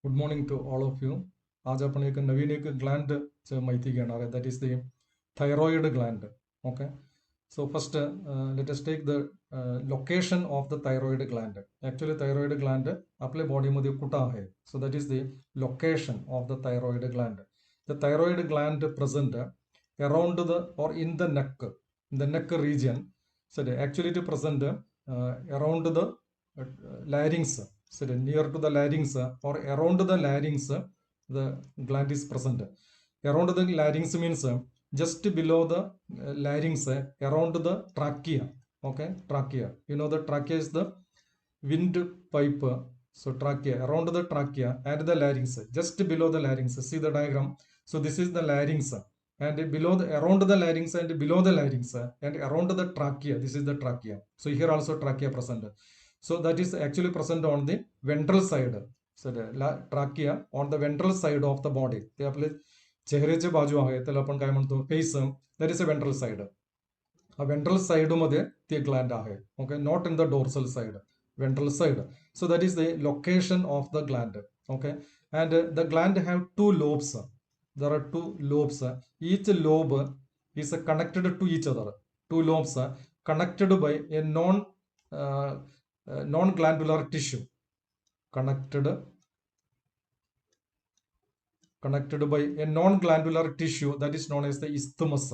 Good morning to all of you. आज आपण एक नवीन एक ग्लँडची माहिती घेणार आहे. That is the thyroid gland. Okay. So first let us take the location of the thyroid gland. Actually thyroid gland आपल्या बॉडीमध्ये कुठं आहे? So that is the location of the thyroid gland. The thyroid gland present around the or in the neck region. So actually it present around the larynx. So near to the larynx or around the larynx, the gland is present. Around the larynx means just below the larynx, around the trachea. Okay, trachea. You know the trachea is the wind pipe. So trachea, around the trachea and the larynx, just below the larynx. See the diagram. So this is the larynx, and below the around the larynx and below the larynx and around the trachea. This is the trachea. So here also trachea present. So that is actually present on the ventral side. So the trachea on the ventral side of the body. ते आपले चेहऱ्याची बाजू आहे, त्याला आपण काय म्हणतो? Face. That is a ventral side. हा वेंट्रल साइड मध्ये ते ग्लँड आहे. Okay, not in the dorsal side, ventral side. So that is the location of the gland. Okay, and the gland have two lobes. There are two lobes. Each lobe is connected to each other. Two lobes connected by a non-glandular tissue. Connected by a non-glandular tissue that is known as the isthmus.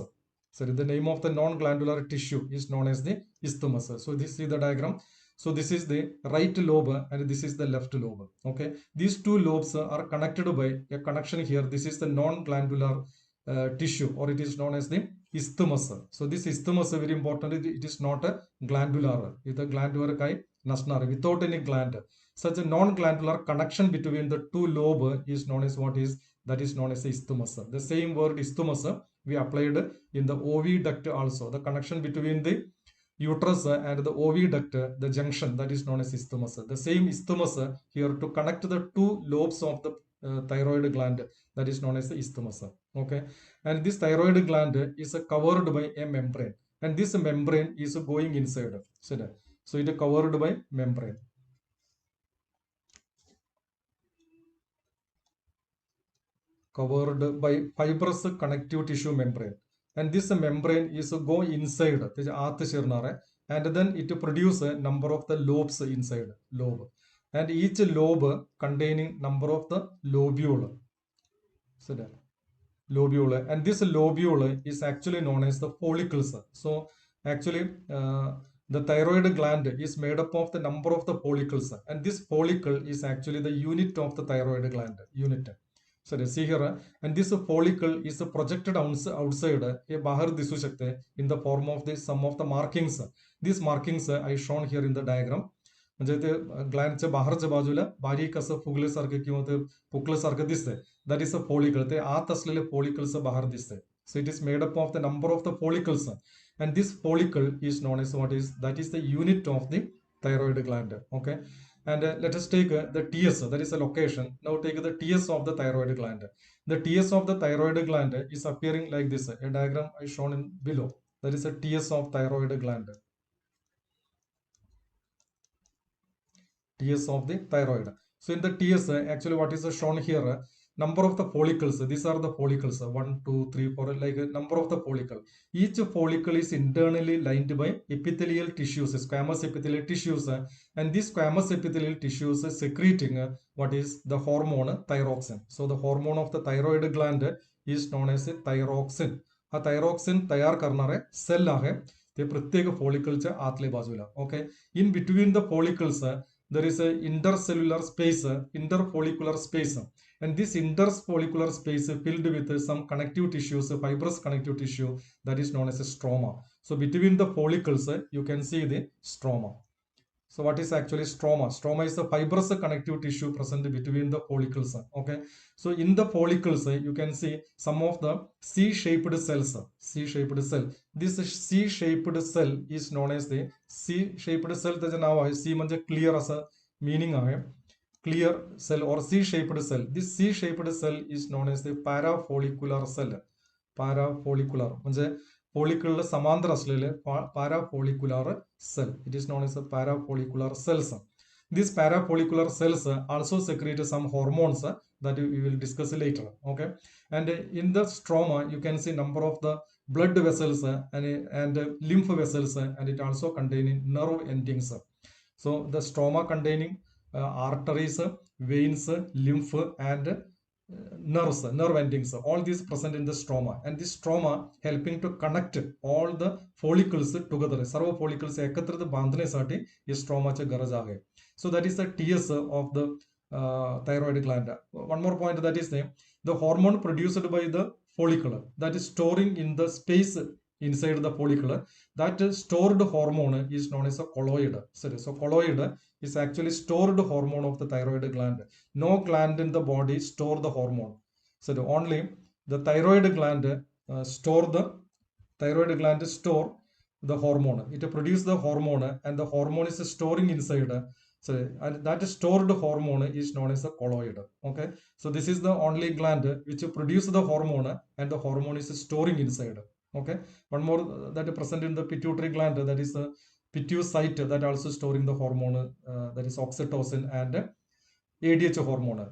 So the name of the non-glandular tissue is known as the isthmus. So this is the diagram. So this is the right lobe and this is the left lobe. Okay, these two lobes are connected by a connection here. This is the non-glandular tissue, or it is known as the isthmus. So this isthmus is very important. It is not a glandular. It is a glandular kai nasnar without any gland. Such a non-glandular connection between the two lobe is known as what is that is known as isthmus. The same word isthmus we applied in the oviduct also. The connection between the uterus and the oviduct, the junction, that is known as isthmus. The same isthmus here to connect the two lobes of the thyroid gland, that is known as the isthmus. Okay, and this thyroid gland is covered by a membrane, and this membrane is going inside. So it is covered by membrane. Covered by fibrous connective tissue membrane, and this membrane is go inside and then it produce a number of the lobes inside lobe, and each lobe containing number of the lobule. So that lobule, and this lobule is actually known as the follicles. So actually the thyroid gland is made up of the number of the follicles, and this follicle is actually the unit of the thyroid gland unit. So see here, and this follicle is projected outside bahar disu shakte in the form of the some of the markings. These markings I shown here in the diagram. म्हणजे ते ग्लँडच्या बाहेरच्या बाजूला बारीक असं फुगल्यासारखं किंवा ते पुकल्यासारखं दिसतंय. That is a follicle. ते आत असलेले फॉलिकल्स बाहेर दिसतंय. So it is made up of the number of the follicles, and this follicle is known as what is that is the unit of the thyroid gland. Okay, and let us take the TS, that is a location. Now take the TS of the thyroid gland. The TS of the thyroid gland is appearing like this. A diagram is shown in below. That is a TS of thyroid gland. TS of the thyroid. So in the TS, actually what is shown here, number of the follicles. These are the follicles, 1, 2, 3, 4, like a number of the follicle. Each follicle is internally lined by epithelial tissues, squamous epithelial tissues, and these squamous epithelial tissues secreting what is the hormone thyroxine. So the hormone of the thyroid gland is known as thyroxine. हा thyroxine तयार करणारे sale आहे ते प्रत्येक फॉलिकलच्या आतल्या बाजूला. Okay, in between the follicles there is a intercellular space, interfollicular space, and this interfollicular space filled with some connective tissues, fibrous connective tissue, that is known as a stroma. So between the follicles you can see the stroma. So what is actually stroma? Stroma is the fibrous connective tissue present between the follicles. Okay, so in the follicles you can see some of the C-shaped cells. C-shaped cell. This C-shaped cell is known as the C-shaped cell. त्याचं नाव आहे C म्हणजे clear असं meaning आहे. Clear cell or C-shaped cell. This C-shaped cell is known as the parafollicular cell. Parafollicular म्हणजे follicle समांतर असलेले parafollicular cell. It is known as a parafollicular cells. These parafollicular cells also secrete some hormones that we will discuss later. Okay, and in the stroma you can see number of the blood vessels and lymph vessels, and it also containing nerve endings. So the stroma containing arteries, veins, lymph, and nerves, nerve endings, all these present in the stroma, and this stroma helping to connect all the follicles together. सर्व follicles एकत्रित बांधण्यासाठी ये स्ट्रोमाची गरज आहे. So that is the TS of the thyroid gland. One more point, that is the hormone produced by the follicle that is storing in the space inside the follicle. That stored hormone is known as a colloid. So colloid is actually stored hormone of the thyroid gland. No gland in the body store the hormone. So only the thyroid gland store the hormone. It produces the hormone, and the hormone is storing inside. So and that stored hormone is known as a colloid. Okay, so this is the only gland which produces the hormone, and the hormone is storing inside. Okay, one more that is present in the pituitary gland, that is the pituitary that also storing the hormone, that is oxytocin and ADH hormone.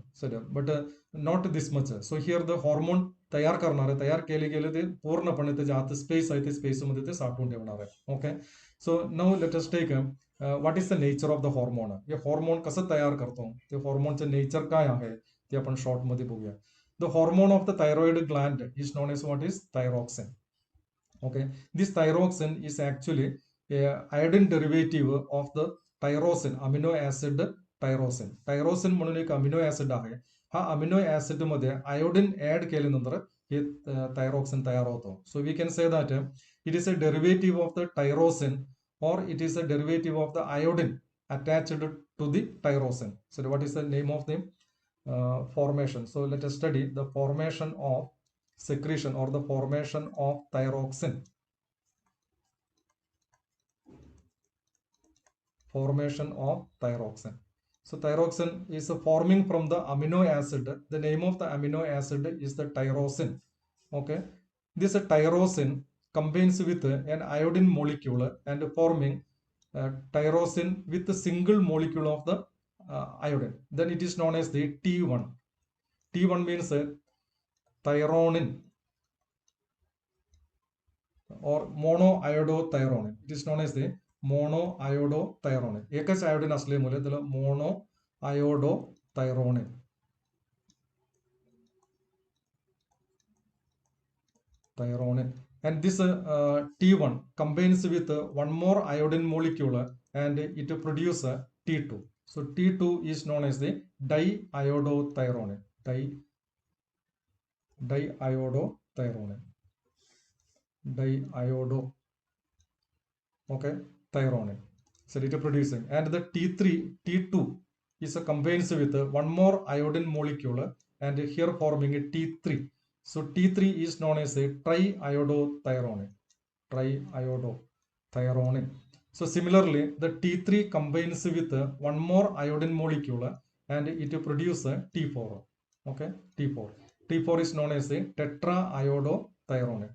But not this much. So here the hormone तयार करणार आहे, तयार केले गेले ते पूर्णपणे त्याच्या आत स्पेस आहे, ते स्पेस मध्ये ते साठवून ठेवणार आहे. Okay, so now let us take what is the nature of the hormone. हे हॉर्मोन कसं तयार करतो, ते हॉर्मोनचं नेचर काय आहे ते आपण शॉर्ट मध्ये बघूया. The hormone of the thyroid gland is known as what is thyroxine. Okay, this thyroxine is actually a iodine derivative of the tyrosine, amino acid tyrosine. Tyrosine म्हणून एक अमिनो ऍसिड आहे. हा अमिनो ऍसिड मध्ये iodine add केल्यानंतर हे thyroxine तयार होतो. So we can say that it is a derivative of the tyrosine, or it is a derivative of the iodine attached to the tyrosine. So what is the name of the formation? So let us study the formation of secretion or the formation of thyroxine. Formation of thyroxine. So thyroxine is forming from the amino acid. The name of the amino acid is the tyrosine. Okay, this tyrosine combines with an iodine molecule and forming tyrosine with a single molecule of the iodine. Then it is known as the T1. T1 means thyronine or monoiodothyronine. It is known as the monoiodothyronine. एकच iodine असल्यामुळे त्याला monoiodothyronine. And this T1 combines with one more iodine molecule and it produces T2. So T2 is known as the diiodothyronine. Diiodo. Okay, thyronine. So it is producing, and the T2 is combines with one more iodine molecule and here forming a T3. So T3 is known as a triiodothyronine. So similarly, the T3 combines with one more iodine molecule and it produces T4. Okay, T4. T4 is known as a tetraiodothyronine.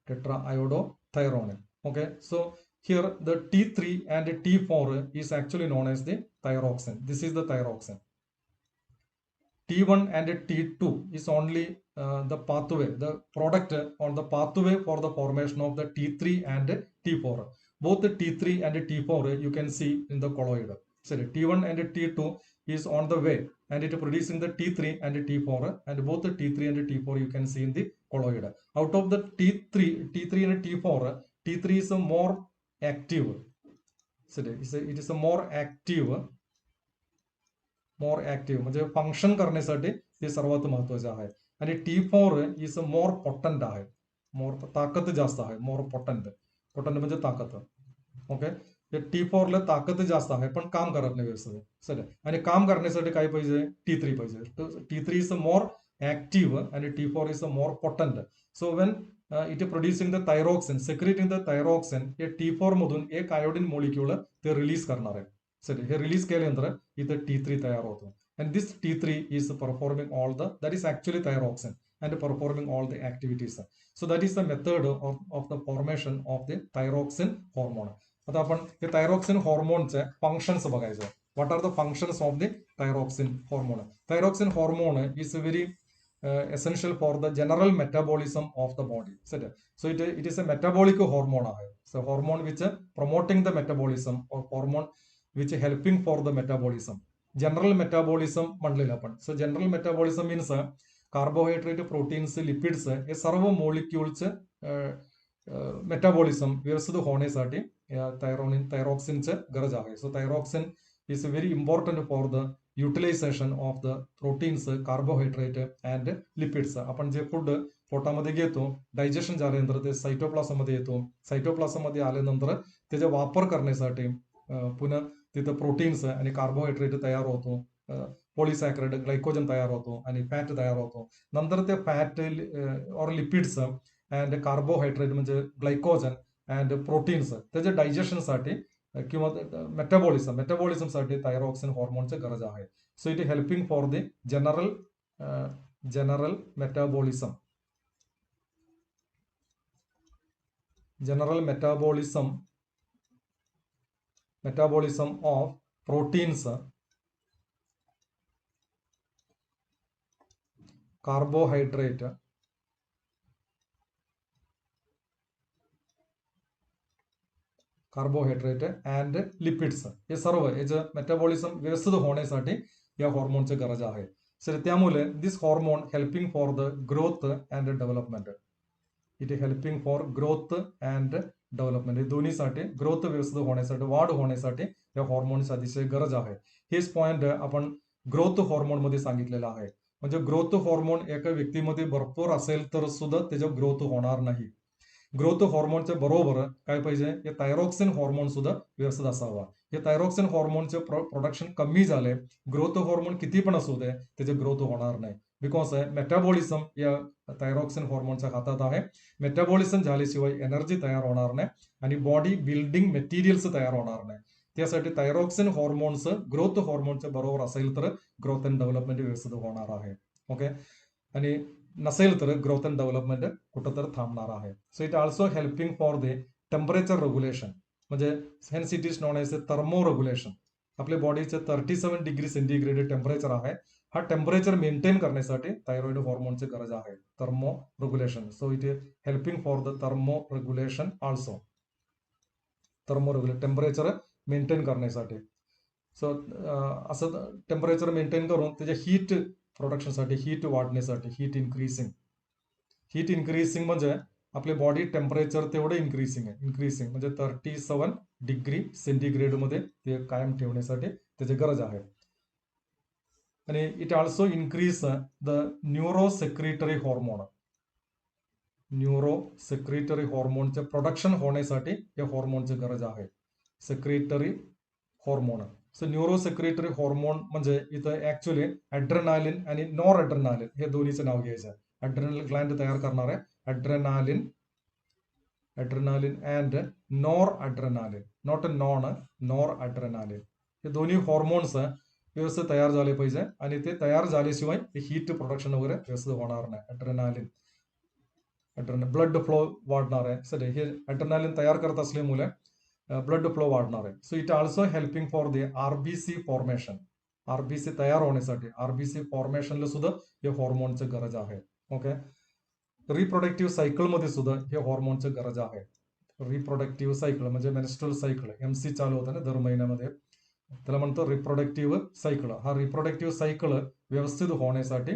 Tetraiodothyronine. Okay, so here the T3 and T4 is actually known as the thyroxine. This is the thyroxine. T1 and T2 is only the pathway, the product or the pathway for the formation of the T3 and T4. Both the T3 and T4 you can see in the colloid. So T1 and T2 is on the way and it is producing the T3 and T4, and both the T3 and T4 you can see in the colloid. Out of the T3 and T4, T3 is a more active. So it is a more active म्हणजे function करण्यासाठी ते सर्वात महत्वाचे आहे. आणि T4 is more पोटंट आहे, मोर ताकद जास्त आहे, मोर पोटंट म्हणजे ताकद. ओके, T4 ला ताकद जास्त आहे पण काम करत नाही व्यवस्थित. सर, आणि काम करण्यासाठी काय पाहिजे, T3 पाहिजे. T3 इज मोर ऍक्टिव्ह आणि T4 is more potent. So when it is producing the thyroxine, secreting the thyroxine, हे T4 मधून एक आयोडीन मोलिक्यूल ते रिलीज करणार आहे. सर, हे रिलीज केल्यानंतर इथं T3 तयार होतो. And this T3 is performing all the, that is actually thyroxine, and performing all the activities. So that is the method of the formation of the thyroxine hormone. आता आपण हे thyroxine हॉर्मोनचे functions बघायचं. What are the functions of the thyroxine hormone? Thyroxine hormone is very essential for the general metabolism of the body. So it is a metabolic hormone. So hormone which promoting the metabolism or hormone which helping for the metabolism. General metabolism म्हणलेलं आपण. So general metabolism means carbohydrate, proteins, lipids हे सर्व मोलिक्युल्सचे metabolism व्यवस्थित होण्यासाठी या थायरॉक्सिनची गरज आहे. So thyroxine is very important for the utilization of the proteins, carbohydrate and lipids. आपण जे फूड पोटामध्ये घेतो, डायजेशन झाल्यानंतर ते सायटोप्लाझममध्ये येतो. सायटोप्लाझममध्ये आल्यानंतर त्याचा वापर करण्यासाठी पुन्हा तिथं प्रोटीन्स आणि कार्बोहायड्रेट तयार होतो, पॉलिसॅकराइड, ग्लायकोजन तयार होतो आणि फॅट तयार होतो. नंतर ते फॅट और लिपिड्स अँड कार्बोहायड्रेट म्हणजे ग्लायकोजन अँड प्रोटीन्स त्याच्या डायजेशनसाठी किंवा मेटाबॉलिझमसाठी थायरॉक्सिन हॉर्मोनची गरज आहे. So it is helping for the general metabolism. Metabolism of proteins, carbohydrate and lipids हे सर्व याचं मेटाबॉलिझम व्यवस्थित होण्यासाठी या हॉर्मोनची गरज आहे. तर त्यामुळे this hormone helping for the growth and development. It is helping for growth and development. हे दोन्हीसाठी ग्रोथ व्यवस्थित होण्यासाठी, वाढ होण्यासाठी या हॉर्मोनची अतिशय गरज आहे. हेच पॉइंट आपण ग्रोथ हॉर्मोन मध्ये सांगितलेलं आहे. म्हणजे ग्रोथ हॉर्मोन एका व्यक्तीमध्ये भरपूर असेल तर सुद्धा त्याच्या ग्रोथ होणार नाही. ग्रोथ हॉर्मोनच्या बरोबर काय पाहिजे, हे थायरॉक्सिन हॉर्मोन सुद्धा व्यवस्थित असावा. हे थायरॉक्सिन हॉर्मोनचे प्रोडक्शन कमी झाले, ग्रोथ हॉर्मोन किती पण असू दे त्याचे ग्रोथ होणार नाही. बिकॉज मेटाबॉलिझम या थायरॉक्सिन हॉर्मोनच्या हातात आहे. मेटाबॉलिझम झाल्याशिवाय एनर्जी तयार होणार नाही आणि बॉडी बिल्डिंग मटेरियल्स तयार होणार नाही. त्यासाठी थायरॉक्सिन हॉर्मोनचं ग्रोथ हॉर्मोनच्या बरोबर असेल तर ग्रोथ अँड डेव्हलपमेंट व्यवस्थित होणार आहे. ओके, आणि नसेल तर ग्रोथ अँड डेव्हलपमेंट कुठं तर थांबणार आहे. So it also helping for the temperature regulation. म्हणजे hence it is known as a thermo regulation. आपल्या बॉडीचे 37 डिग्री सेंटीग्रेड टेम्परेचर आहे. हा टेम्परेचर मेंटेन करण्यासाठी थायरॉइड हॉर्मोनची गरज आहे, thermo regulation. So it is helping for the thermo regulation also. Temperature maintain करण्यासाठी. सो असं टेम्परेचर मेंटेन करून त्याच्या हीट प्रोडक्शनसाठी, हीट वाढण्यासाठी, हीट इन्क्रीसिंग म्हणजे आपले बॉडी टेम्परेचर तेवढं इन्क्रीसिंग म्हणजे 37 डिग्री सेंटीग्रेड मध्ये ते कायम ठेवण्यासाठी त्याची गरज आहे. आणि it also increase the neurosecretory hormone. Neurosecretory हॉर्मोनचे प्रोडक्शन होण्यासाठी या हॉर्मोनची गरज आहे. Secretory hormone. So neurosecretory hormone म्हणजे इथं ऍक्च्युअली ॲड्रेनालिन आणि नॉर ॲड्रेनालिन हे दोन्हीचं नाव घ्यायचं. ॲड्रेनल ग्लँड तयार करणार आहे adrenaline and nor adrenaline, not nor adrenaline. हे दोन्ही हॉर्मोन्स व्यवस्थित तयार झाले पाहिजे आणि ते तयार झाल्याशिवाय हीट प्रोडक्शन वगैरे व्यवस्थित होणार नाही. ॲड्रेनालिन ब्लड फ्लो वाढणार आहे. सर हे ॲड्रेनालिन तयार करत असल्यामुळे ब्लड फ्लो वाढणार आहे. So it also helping for the RBC formation. RBC तयार होण्यासाठी, आरबीसी फॉर्मेशनला सुद्धा हे हॉर्मोनची गरज आहे. ओके, रिप्रोडक्टिव्ह सायकल मध्ये सुद्धा हे हॉर्मोनची गरज आहे. रिप्रोडक्टिव्ह सायकल म्हणजे मेन्स्ट्रुअल सायकल, MC चालू होतं ना दर महिन्यामध्ये, त्याला म्हणतो रिप्रोडक्टिव्ह सायकल. हा रिप्रोडक्टिव्ह सायकल व्यवस्थित होण्यासाठी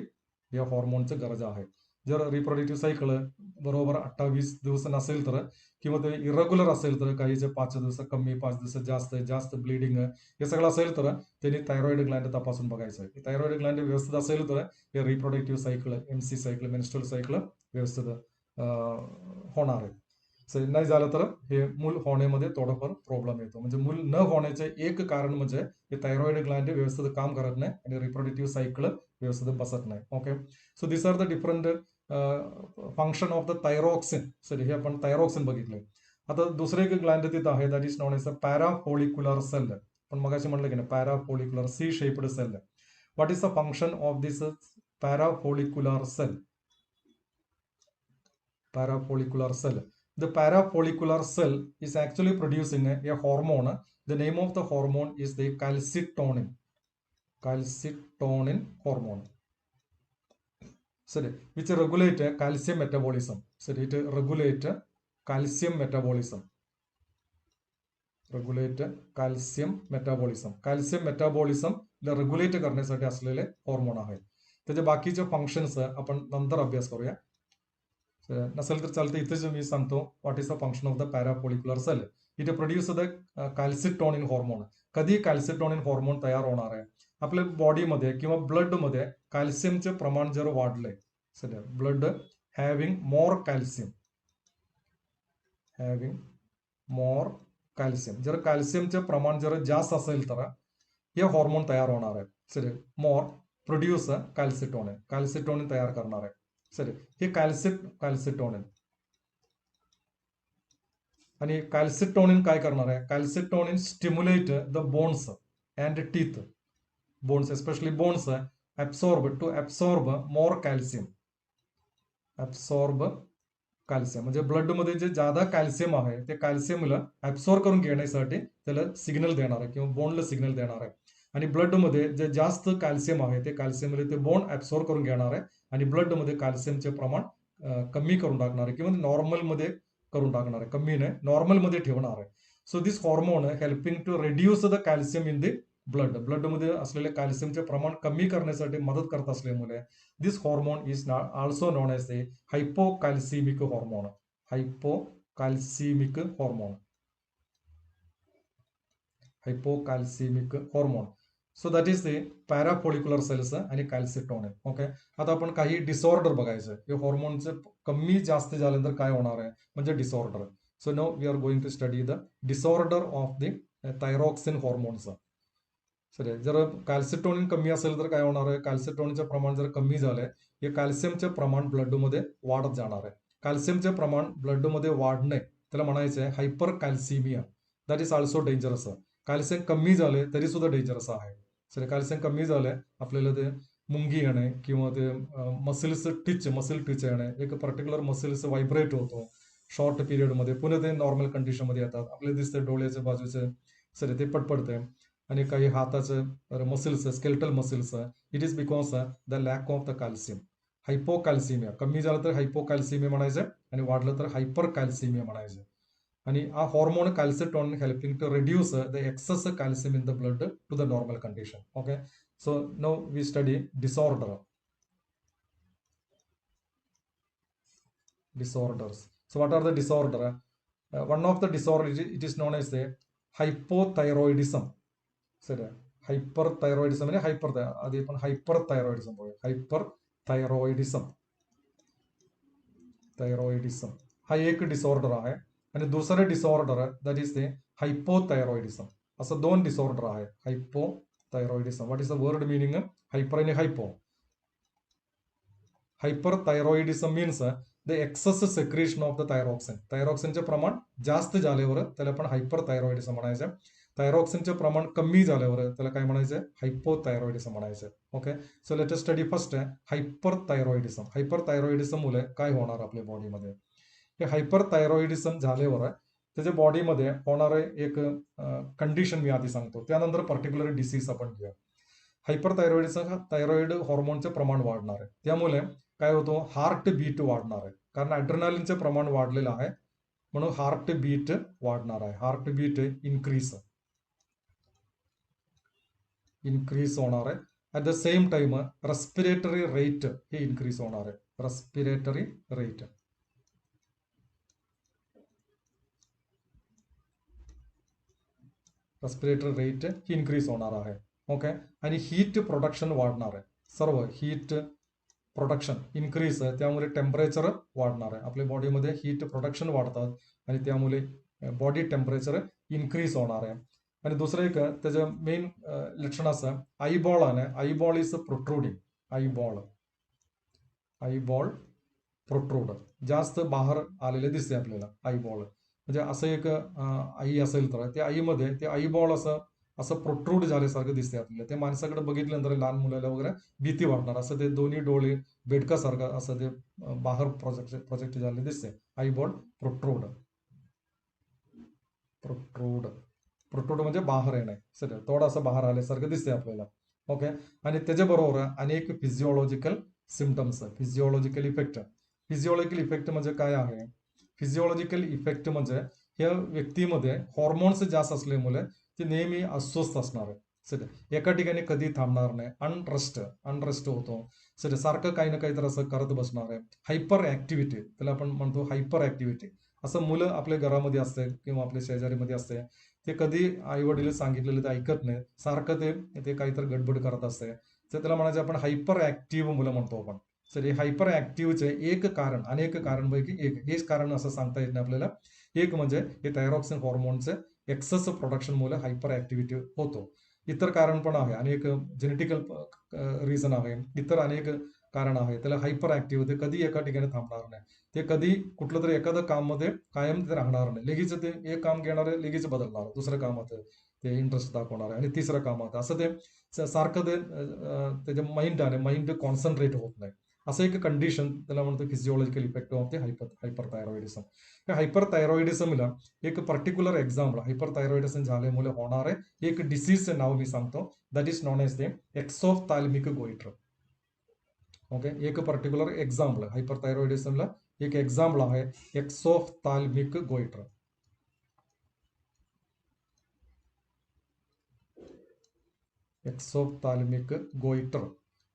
या हॉर्मोनची गरज आहे. जर रिप्रोडक्टिव्ह सायकल बरोबर 28 दिवस नसेल तर, किंवा ते इरेग्युलर असेल तर, काहीचे 5 दिवस कमी, 5 दिवस जास्त ब्लिडिंग हे सगळं असेल तर त्यांनी थायरॉइड ग्लँड तपासून बघायचं. थायरॉइड ग्लँड व्यवस्थित असेल तर हे reproductive cycle, MC cycle, menstrual cycle व्यवस्थित होणार आहे. नाही झालं तर हे मूल होण्यामध्ये थोडंफार प्रॉब्लेम येतो. म्हणजे मूल न होण्याचे एक कारण म्हणजे हे थायरॉइड ग्लँड व्यवस्थित काम करत नाही आणि रिप्रोडक्टिव्ह सायकल व्यवस्थित बसत नाही. Okay, so this are the different function of the thyroxine. Sorry, हे आपण थायरॉक्सिन बघितले. आता दुसरे एक ग्लँड तिथं आहे, that is known as a parafollicular cell. पण मगाशी म्हणलं की नाही, parafollicular C shaped cell. What is the function of this parafollicular cell? Parafollicular cell the parafollicular cell is actually producing a hormone. The name of the hormone is the calcitonin. Calcitonin hormone. Which regulate calcium metabolism. It regulate calcium metabolism. Regulate calcium metabolism. Calcium metabolism regulate करण्यासाठी असलेले hormone आहे. त्याचे बाकीचे functions आपण नंतर अभ्यास करूया. नसेल तर चालतं, इथेच मी सांगतो what is the function of the parafollicular cell. It produce the calcitonin hormone. कधी कॅल्सिटोनिन हॉर्मोन तयार होणार आहे? आपल्या बॉडीमध्ये किंवा ब्लडमध्ये कॅल्शियमचे प्रमाण जर वाढले, ब्लड हॅव्हिंग मोर कॅल्शियम, जर कॅल्शियमचे प्रमाण जर जास्त असेल तर हे हॉर्मोन तयार होणार आहे. मोर प्रोड्यूस कॅल्सिटोनिन तयार करणार आहे. हे कॅल्सिटोनिन. आणि कॅल्सिटोनिन काय करणार आहे? Calcitonin stimulate the bones and teeth. Bones, especially bones absorb more calcium. म्हणजे ब्लडमध्ये जे जादा कॅल्शियम आहे ते कॅल्शियमला ऍब्सॉर्ब करून घेण्यासाठी त्याला सिग्नल देणार आहे किंवा बोनला सिग्नल देणार आहे. आणि ब्लडमध्ये जे जास्त कॅल्शियम आहे ते कॅल्शियमला ते बोन ऍब्सॉर्ब करून घेणार आहे आणि ब्लडमध्ये कॅल्शियमचे प्रमाण कमी करून टाकणार आहे किंवा नॉर्मलमध्ये करून टाकणार आहे. कमी नाही, नॉर्मलमध्ये ठेवणार आहे. So this hormone helping to reduce the calcium in the ब्लडमध्ये असलेले कॅल्शियमचे प्रमाण कमी करण्यासाठी मदत करत असल्यामुळे this hormone is also known as the hypocalcemic hormone. Hypocalcemic hormone. So that is the parafollicular cells आणि कॅल्सिटोनिन. ओके, आता आपण काही डिसऑर्डर बघायचं. हे हॉर्मोनचे कमी जास्त झाल्यानंतर काय होणार आहे म्हणजे disorder. So no we are going to study the disorder of the thyroxine hormones. जर कॅल्सिटोनिन कमी असेल तर काय होणार आहे? कॅल्सिटोनिनचे प्रमाण जर कमी झालंय, हे कॅल्शियमचे प्रमाण ब्लडमध्ये वाढत जाणार आहे. कॅल्शियमचे प्रमाण ब्लडमध्ये वाढणे त्याला म्हणायचं आहे hyper calcemia. That is also dangerous. Calcium कमी झाले तरी सुद्धा डेंजरस आहे. कॅल्शियम कमी झालंय, आपल्याला ते मुंगी येणे किंवा ते मसल टिच येणे, एक पर्टिक्युलर मसल्स व्हायब्रेट होतो शॉर्ट पिरियडमध्ये, पुन्हा ते नॉर्मल कंडिशनमध्ये येतात. आपल्याला दिसते डोळ्याच्या बाजूचे ते पटपडते आणि काही हाताचे muscles, skeletal muscles. It is because the lack of the calcium. Hypocalcemia. कमी झालं तर हायपोकॅल्सिमिया म्हणायचं आणि वाढलं तर हायपर कॅल्सिमिया म्हणायचं. आणि हा hormone calcitonin helping to reduce the excess calcium in the blood to the normal condition. Okay, so now we study disorder. Disorders. So what are the disorder? One of the disorder, it is known as the hypothyroidism. Hyperthyroidism आणि आधी आपण hyperthyroidism बघूया. Hyperthyroidism हा एक disorder आहे आणि दुसरं disorder that is the hypothyroidism. असं दोन डिसऑर्डर आहे. Hypothyroidism. What is the word meaning? Hyper आणि hypo. Hyperthyroidism means the excess secretion of the thyroxine. थायरॉक्सिनचे प्रमाण जास्त झाल्यावर त्याला आपण हायपरथायरॉइडिझम म्हणायचं. थायरॉक्सिनचे प्रमाण कमी झाल्यावर त्याला काय म्हणायचं? हायपोथायरॉइडिझम म्हणायचं. Okay, so let us study first hyperthyroidism. Hyperthyroidism मुळे काय होणार आपल्या बॉडीमध्ये? हे हायपरथायरॉइडिझम झाल्यावर त्याच्या बॉडीमध्ये होणारे एक कंडिशन मी आधी सांगतो, त्यानंतर पर्टिक्युलर डिसीज आपण घेऊया. हायपरथायरॉइडिझम, थायरॉइड हॉर्मोनचे प्रमाण वाढणार आहे, त्यामुळे काय होतो? हार्ट बीट वाढणार आहे. कारण ॲड्रेनालिनचे प्रमाण वाढलेलं आहे म्हणून हार्ट बीट वाढणार आहे. हार्ट बीट इन्क्रीज होणार आहे. At the same time respiratory rate हे इन्क्रीज होणार आहे. रेस्पिरेटरी रेट ही इन्क्रीज होणार आहे. ओके, आणि हीट प्रोडक्शन वाढणार आहे. सर्व हीट प्रोडक्शन इन्क्रीज आहे, त्यामुळे टेम्परेचर वाढणार आहे. आपल्या बॉडीमध्ये हीट प्रोडक्शन वाढतात आणि त्यामुळे बॉडी टेम्परेचर इन्क्रीज होणार आहे. आणि दुसरं एक त्याचं मेन लक्षण असं आईबॉल आहे. Eyeball is protruding. Eyeball protrude जास्त बाहेर आलेले दिसते आपल्याला. आईबॉल म्हणजे असं एक आई असेल तर त्या आईमध्ये ते आईबॉल असं असं प्रोट्रूड झाल्यासारखं दिसते आपल्याला. ते माणसाकडे बघितल्यानंतर लहान मुलाला वगैरे भीती वाटणार, असं ते दोन्ही डोळे बेडकासारखं असं ते बाहेर प्रोजेक्ट झाले दिसते. आईबॉल प्रोट्रूड, प्रोट्रूड प्रोट्रूड म्हणजे बाहेर येणे, सर थोडासा बाहेर आल्यासारखं दिसते आपल्याला. ओके. आणि त्याच्याबरोबर अनेक physiological symptoms, physiological effect. Physiological effect म्हणजे काय आहे? फिजिओलॉजिकल इफेक्ट म्हणजे या व्यक्तीमध्ये हॉर्मोन्स जास्त असल्यामुळे ते नेहमी अस्वस्थ असणार आहे. सर एका ठिकाणी कधी थांबणार नाही, अनरेस्ट होतो. सर सारखं काही ना काही तर असं करत बसणार आहे. हायपर ऍक्टिव्हिटी, त्याला आपण म्हणतो हायपर ऍक्टिव्हिटी. असं मुलं आपल्या घरामध्ये असते किंवा आपल्या शेजारीमध्ये असते, ते कधी आई वडील सांगितलेलं ते ऐकत नाही, सारखं ते काहीतरी गडबड करत असते. तर त्याला म्हणायचं आपण हायपर ऍक्टिव्ह मुलं म्हणतो आपण. सर हे हायपर ऍक्टिव्हचे एक कारण, अनेक कारणपैकी एक हेच कारण असं सांगता येत नाही आपल्याला. एक म्हणजे हे थायरॉक्सिन हॉर्मोनचे एक्सेस प्रोडक्शनमुळे हायपर ऍक्टिव्हिटी होतो. इतर कारण पण आहे, अनेक जेनेटिकल रिझन आहे, इतर अनेक कारण आहे. त्याला हायपर ऍक्टिव्ह होते, कधी एका ठिकाणी थांबणार नाही. ते कधी कुठलं तरी एखादं काम मध्ये कायम ते राहणार नाही. लगेच ते एक काम घेणार आहे, लगेच बदलणार, दुसरं कामात ते इंटरेस्ट दाखवणार आहे आणि तिसरं कामात, असं ते सारखं ते त्याच्या माइंड कॉन्सन्ट्रेट होत नाही. असं एक कंडिशन, त्याला म्हणतो physiological effect of the hyper thyroidism. या हायपर थायरॉइडिझमला एक पर्टिक्युलर एक्झाम्पल, हायपर थायरॉइडिझम झाल्यामुळे होणारे एक डिसीजचं नाव मी सांगतो. That is known as the exophthalmic goitre. Okay. एक पर्टिक्युलर एक्झाम्पल हायपर थायरॉइडिझमला एक एक्झाम्पल आहे exophthalmic goitre. Exophthalmic goitre.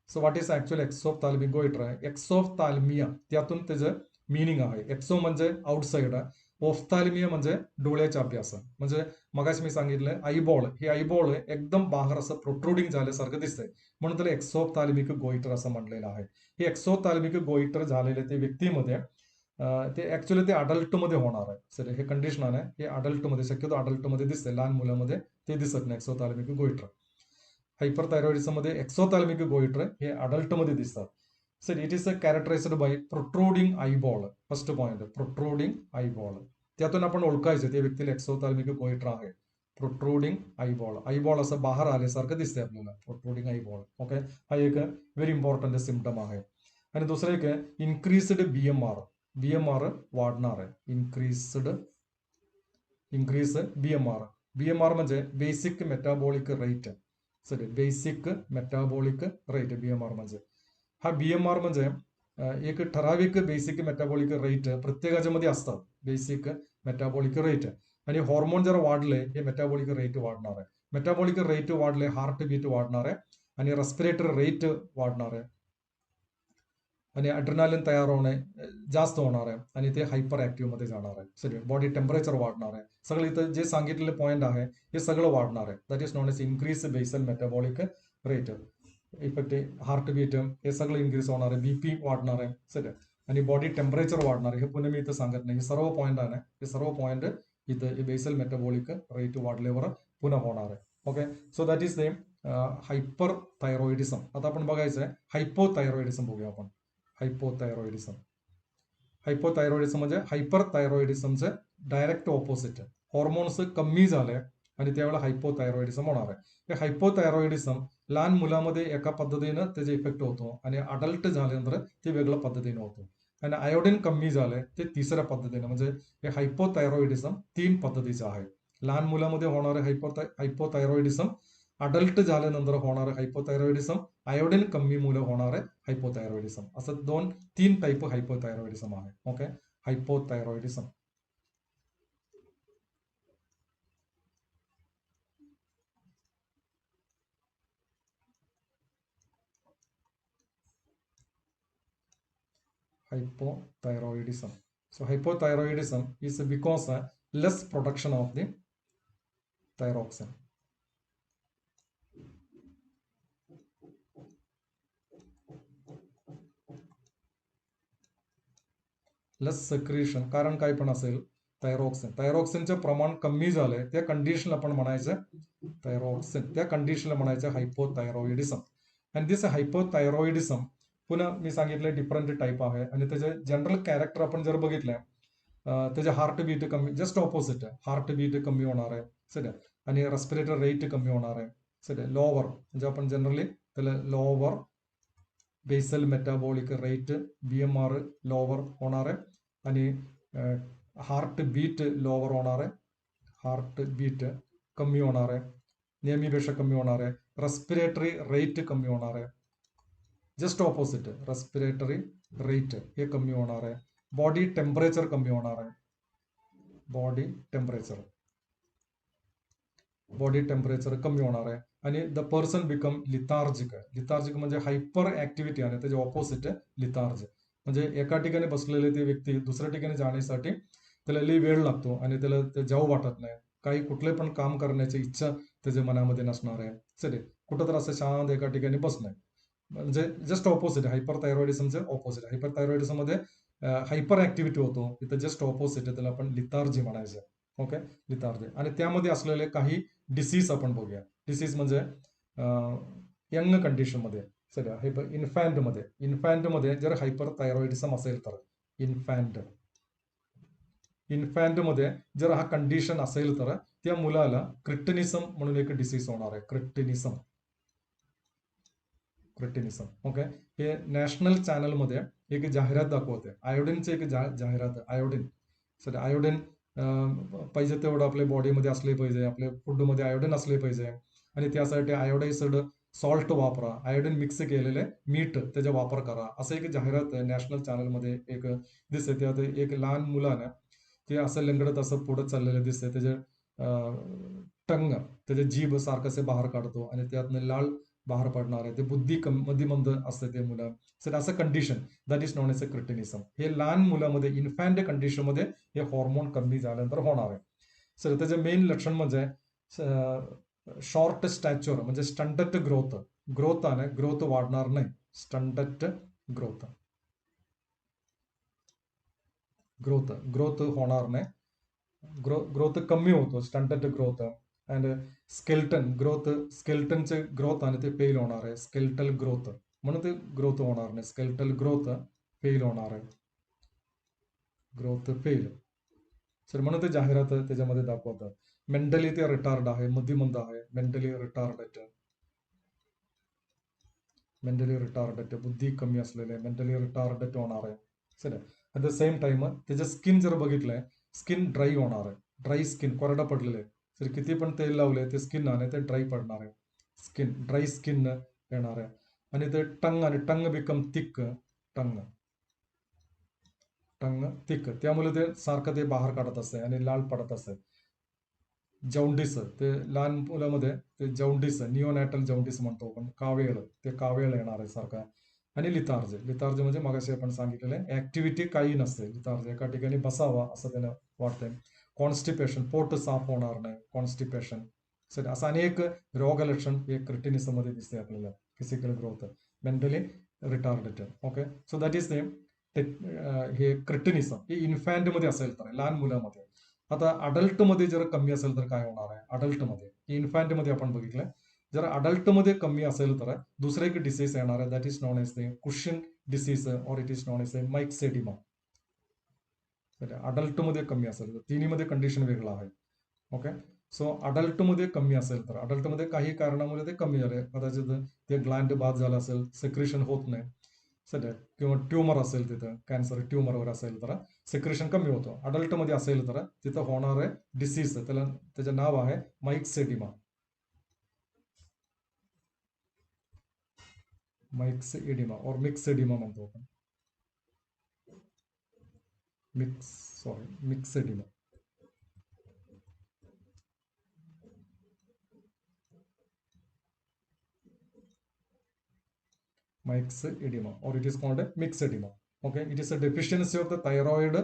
So what is actual exophthalmic goitre आहे? एक्सोफ्थॅल्मिया, त्यातून त्याचं मिनिंग आहे. एक्सो म्हणजे आउटसाइड, ऑफ्थॅल्मिया म्हणजे डोळ्याचा अभ्यास. म्हणजे मगाशी मी सांगितलं आईबॉल, हे आईबॉल एकदम बाहेर असं प्रोट्रुडिंग झाल्यासारखं दिसतंय, म्हणून त्याला एक्सोफ्थॅल्मिक गोइटर असं म्हणलेलं आहे. हे एक्सोफ्थॅल्मिक गोइटर झालेले ते व्यक्तीमध्ये ते ऍक्च्युअली ते अडल्टमध्ये होणार आहे. सर हे कंडिशन आहे, हे अडल्टमध्ये, शक्यतो अडल्टमध्ये दिसते, लहान मुलामध्ये ते दिसत नाही एक्सोथॅल्मिक गोइटर. हायपरथायरॉइडिझम मध्ये एक्सोथॅल्मिक गोइटर हे अडल्टमध्ये दिसतात. Sir it is characterized by protruding eyeball. First point, protruding eyeball. त्यातून आपण ओळखायचं ते व्यक्तीला एक्सोथॅल्मिक गोइटर आहे. प्रोट्रुडिंग आईबॉल, आईबॉल असं बाहेर आल्यासारखं दिसते आपल्याला, प्रोट्रुडिंग आईबॉल. ओके. हा एक व्हेरी इम्पॉर्टंट सिम्पटम आहे. आणि दुसरं एक इन्क्रीज्ड बीएमआर, बीएमआर वाढणार आहे. Increase BMR. बीएमआर म्हणजे basic metabolic rate. Sorry, basic metabolic rate BMR म्हणजे. हा बीएमआर म्हणजे एक ठराविक बेसिक मेटाबॉलिक रेट प्रत्येकाच्या मध्ये असतात, बेसिक मेटाबॉलिक रेट. आणि हॉर्मोन जर वाढले, हे मेटाबॉलिक रेट वाढणार आहे. मेटाबॉलिक रेट वाढले, हार्ट बीट वाढणार आहे आणि रेस्पिरेटरी रेट वाढणार आहे आणि अड्रेनालिन तयार होणे जास्त होणार आहे आणि ते हायपर ऍक्टिव्ह मध्ये जाणार आहे. सगळे बॉडी टेम्परेचर वाढणार आहे. सगळे इथं जे सांगितलेले पॉईंट आहे हे सगळं वाढणार आहे. That is known as increase basal metabolic rate. Effect heart beat हे सगळं इन्क्रीज होणार आहे, बीपी वाढणार आहे सगळं, आणि बॉडी टेम्परेचर वाढणार आहे. हे पुन्हा मी इथं सांगत नाही, हे सर्व पॉईंट आहे, हे सर्व पॉईंट इथं बेसल मेटाबॉलिक रेट वाढल्यावर पुन्हा होणार आहे. Okay. So that is the hyper thyroidism. आता आपण बघायचं आहे हायपोथायरॉइडिझम, बघूया आपण. हायपोथायरॉइडिझम, हायपोथायरॉइडिझम म्हणजे हायपर थायरॉइडिझमचं डायरेक्ट ऑपोजिट. हॉर्मोन्स कमी झाले आणि त्यावेळेला हायपोथायरॉइडिझम होणार आहे. हे हायपोथायरॉइडिझम लहान मुलामध्ये एका पद्धतीनं त्याचा इफेक्ट होतो आणि अडल्ट झाल्यानंतर ते वेगळ्या पद्धतीने होतो. आणि आयोडीन कमी झाले ते तिसऱ्या पद्धतीने. म्हणजे हे हायपोथायरॉइडिझम 3 पद्धतीचं आहे. लहान मुलामध्ये होणारे हायपोथायरॉइडिझम, अडल्ट झाल्यानंतर होणारे हायपोथायरॉइडिझम, आयोडीन कमी मुलं होणारे हायपोथायरॉइडिझम, असं 3 टाईप हायपोथायरॉइडिझम आहे. Okay. Hypothyroidism. Hypothyroidism. So hypothyroidism is because less production of the thyroxine. Less secretion, कारण काय पण असेल, थायरॉक्सिन, थायरॉक्सिनचं प्रमाण कमी झालंय, त्या कंडिशनला आपण म्हणायचं थायरॉक्सिन, त्या कंडिशनला म्हणायचं हायपोथायरॉइडिझम. आणि दिस हायपोथायरॉइडिझम पुन्हा मी सांगितलं डिफरंट टाईप आहे आणि त्याचे जनरल कॅरेक्टर आपण जर बघितलं, त्याचे हार्ट बीट कमी, जस्ट ऑपोजिट आहे, हार्ट बीट कमी होणार आहे सगळं. आणि रेस्पिरेटरी रेट कमी होणार आहे. सरी लोअर म्हणजे आपण जनरली त्याला lower basal metabolic rate BMR lower होणार आहे आणि हार्ट बीट लोअर होणार आहे. हार्ट बीट कमी होणार आहे, नेहमीपेक्षा कमी होणार आहे. रेस्पिरेटरी रेट कमी होणार आहे. जस्ट ऑपोजिट रेस्पिरेटरी रेट हे कमी होणार आहे. बॉडी टेम्परेचर कमी होणार आहे. बॉडी टेम्परेचर कमी होणार आहे आणि the person become lethargic. Lethargic म्हणजे हायपर ऍक्टिव्हिटी आणि त्याचे ऑपोजिट लिथार्ज. म्हणजे एका ठिकाणी बसलेले ते व्यक्ती दुसऱ्या ठिकाणी जाण्यासाठी त्याला लई वेळ लागतो आणि त्याला ते जाऊ वाटत नाही. काही कुठले पण काम करण्याची इच्छा त्याच्या मनामध्ये नसणार आहे. सरी कुठं तर असं शांत एका ठिकाणी बसणं म्हणजे जस्ट ऑपोजिट हायपर थायरॉइडिझमचं ऑपोजिट. हायपर थायरॉइडिझम मध्ये हायपर ऍक्टिव्हिटी होतो, इथं जस्ट ऑपोजिट त्याला आपण लिथार्जी म्हणायचं. Okay, lethargy. आणि त्यामध्ये असलेले काही डिसीज आपण बघूया. डिसीज म्हणजे यंग कंडिशन मध्ये सगळं हायपर इन्फॅन्ट मध्ये जर हायपर थायरॉइडिझम असेल तर इन्फॅन्ट मध्ये जर हा कंडिशन असेल तर त्या मुलाला क्रिटिनिझम म्हणून एक डिसीज होणार आहे. क्रिटिनिझम. ओके, हे नॅशनल चॅनल मध्ये एक जाहिरात दाखवते. आयोडीनची एक जाहिरात. आयोडीन पाहिजे तेवढं आपल्या बॉडीमध्ये असले पाहिजे, आपल्या फूडमध्ये आयोडीन असले पाहिजे आणि त्यासाठी आयोडाइज्ड सॉल्ट वापरा, आयोडीन मिक्स केलेले मीठ त्याचा वापर करा, असं एक जाहिरात नॅशनल चॅनलमध्ये एक दिसते. त्यात एक लहान मुलानं ते असं लंगडत असं पुढे चाललेलं दिसतंय. त्याचे टंग त्याचे जीभ सारखं असे बाहेर काढतो आणि त्यातनं लाल बाहेर पडणार आहे. ते बुद्धिमंद असते ते मुलं. सर असं condition that is known as a cretinism. हे लहान मुलामध्ये इन्फॅन्ट कंडिशन मध्ये हे हॉर्मोन कमी झाल्यानंतर होणार आहे. सर त्याचे मेन लक्षण म्हणजे शॉर्ट स्टॅच्युअर म्हणजे स्टंटेड ग्रोथ आहे. ग्रोथ वाढणार नाही. स्टंटेड ग्रोथ होणार नाही. ग्रोथ कमी होतो. स्टंटेड ग्रोथ अँड स्केल्टनचे ग्रोथ आणि ते फेल होणार आहे. स्केल्टल ग्रोथ म्हणून ते ग्रोथ होणार नाही. स्केल्टल ग्रोथ फेल होणार आहे. Growth fail. सर म्हणून ते जाहिरात त्याच्यामध्ये दाखवतात. मेंटली ते रिटार्ड आहे, बुद्धिमंद आहे. मेंटली रिटार्ड बुद्धी कमी असलेले मेंटली रिटार्ड होणार आहे. Sir at the same time त्याचं स्किन जर बघितलंय, स्किन ड्राय होणार आहे. ड्राय स्किन, कोरडा पडलेले. तर किती पण तेल लावले ते स्किन आणि ते ड्राय पडणार आहे. स्किन ड्राय स्किन येणार आहे. आणि ते टंग बिकम थिक. टंग थिक, त्यामुळे ते सारखं ते बाहेर काढत असते आणि लाल पडत असते. जॉन्डिस, ते लहान मुलामध्ये ते जॉन्डिस, निओनॅटल जॉन्डिस म्हणतो आपण, कावेळ येणार आहे सारखा. आणि लिथार्ज म्हणजे मगाशी आपण सांगितलेलं ऍक्टिव्हिटी काही नसते. लिथार्ज एका ठिकाणी बसावा असं त्याला वाटतंय. कॉन्स्टिपेशन, पोट साफ होणार नाही. कॉन्स्टिपेशन. सर असं अनेक रोग लक्षण हे क्रिटिनिझम मध्ये दिसते आपल्याला. Physical growth, mentally retarded. Okay, so that is हे क्रिटिनिझम. हे इन्फॅन्ट मध्ये असेल तर, लहान मुलामध्ये. आता अडल्ट मध्ये जर कमी असेल तर काय होणार आहे? अडल्ट मध्ये, इन्फॅन्ट मध्ये आपण बघितलं, जर अडल्ट मध्ये कमी असेल तर दुसरं एक डिसीज येणार आहे. That is known as the Cushing disease or it is known as the myxoedema. Adult मध्ये कमी असेल तर, तिन्ही मध्ये कंडिशन वेगळा आहे. ओके, सो अडल्ट मध्ये कमी असेल तर, अडल्ट मध्ये काही कारणामुळे ते कमी झाले, कदाचित ते ग्लँड बाद झाला असेल, सेक्रेशन होत नाही सध्या, किंवा ट्युमर असेल, तिथं कॅन्सर ट्युमर वगैरे असेल तर सेक्रेशन कमी होतो. अडल्ट मध्ये असेल तर तिथं होणार आहे डिसीज, त्याचं नाव आहे माइक्सेडिमा. और मिक्सेडिमा म्हणतो आपण. मिक्सेडिमा. Myxedema, or it is called a myxedema. Okay, it is a deficiency of the thyroid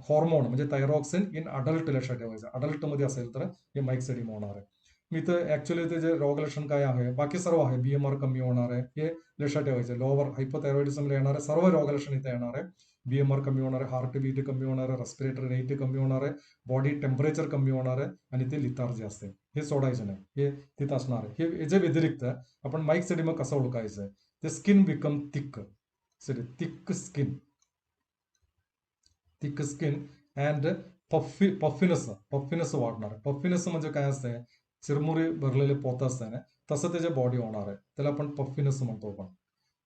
hormone म्हणजे थायरॉक्सिन इन अडल्ट. लक्षात ठेवायचं, अडल्ट मध्ये असेल तर हे माइक्सेडिमा होणार आहे. मी तर ऍक्च्युअली ते जे रोग लक्षण काय आहे, बाकी सर्व आहे. BMR कमी होणार आहे, हे लक्षात ठेवायचं. लोअर हायपोथायरॉइडिझमला येणार सर्व रोग लक्षण इथे येणार आहे. BMR कमी होणार आहे, हार्ट बीट कमी होणार आहे, रेस्पिरेटरी रेट कमी होणार आहे, बॉडी टेम्परेचर कमी होणार आहे आणि ते लिथार्जी असते. हे सोडायचं नाही, हे तिथं असणार आहे. हे जे व्यतिरिक्त आपण माइक्सेडिमा कसं ओळखायचं? The skin become thick. Sorry, thick skin and पफ्फीनेस वाढणार आहे. पफ्फीनेस म्हणजे काय असतंय, चिरमुरे भरलेले पोतं असतंय ना, तसं त्याच्या बॉडी होणार आहे. त्याला आपण पफ्फीनेस म्हणतो आपण.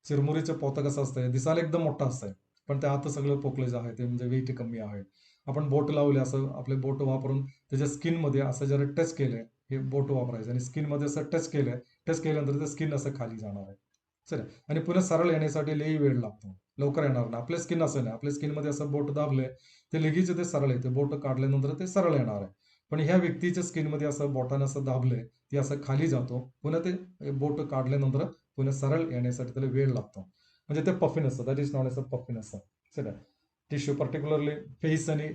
चिरमुरीचं पोतं कसं असतंय, दिसायला एकदम मोठं असतंय, पण त्या आत सगळं पोकळेज आहे, ते म्हणजे वेट कमी आहे. आपण बोट लावले, असं आपले बोट वापरून त्याच्या स्किनमध्ये असं जरा टच केलंय, हे बोट वापरायचं आणि स्किनमध्ये असं टच केल्यानंतर ते स्किन असं खाली जाणार आहे. सर, आणि पुन्हा सरळ येण्यासाठी लई वेळ लागतो, लवकर येणार नाही. आपल्या स्किन असं नाही, आपल्या स्किनमध्ये असं बोट दाबले ते लगेच ते सरळ येते, बोट काढल्यानंतर ते सरळ येणार आहे. पण ह्या व्यक्तीच्या स्किनमध्ये असं बोटाने असं दाबले, ते असं खाली जातो, पुन्हा ते बोट काढल्यानंतर पुन्हा सरळ येण्यासाठी त्याला वेळ लागतो. म्हणजे ते पफिन असतं, that is known as a puffin असतं. सर, टिश्यू पर्टिक्युलरली फेस आणि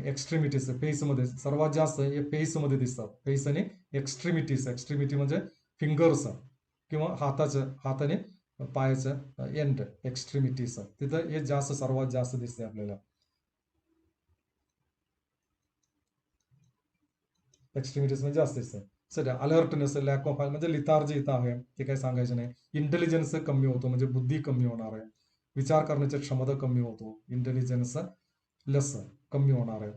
एक्स्ट्रीमिटीज, फेसमध्ये सर्वात जास्त हे फेसमध्ये दिसतात. फेस आणि एक्स्ट्रीमिटी म्हणजे फिंगर्स किंवा हात आणि पायाचं एंड, एक्स्ट्रीमिटीज, तिथं हे जास्त सर्वात जास्त दिसते आपल्याला. एक्स्ट्रीमिटीज म्हणजे जास्त दिसते. सर, अलर्टनेस, लॅक ऑफ म्हणजे लिथार्जी इथं आहे, ते काही सांगायचं नाही. इंटेलिजन्स कमी होतो, म्हणजे बुद्धी कमी होणार आहे. विचार करण्याची क्षमता कमी होतो, इंटेलिजन्स लेस कमी होणार आहे.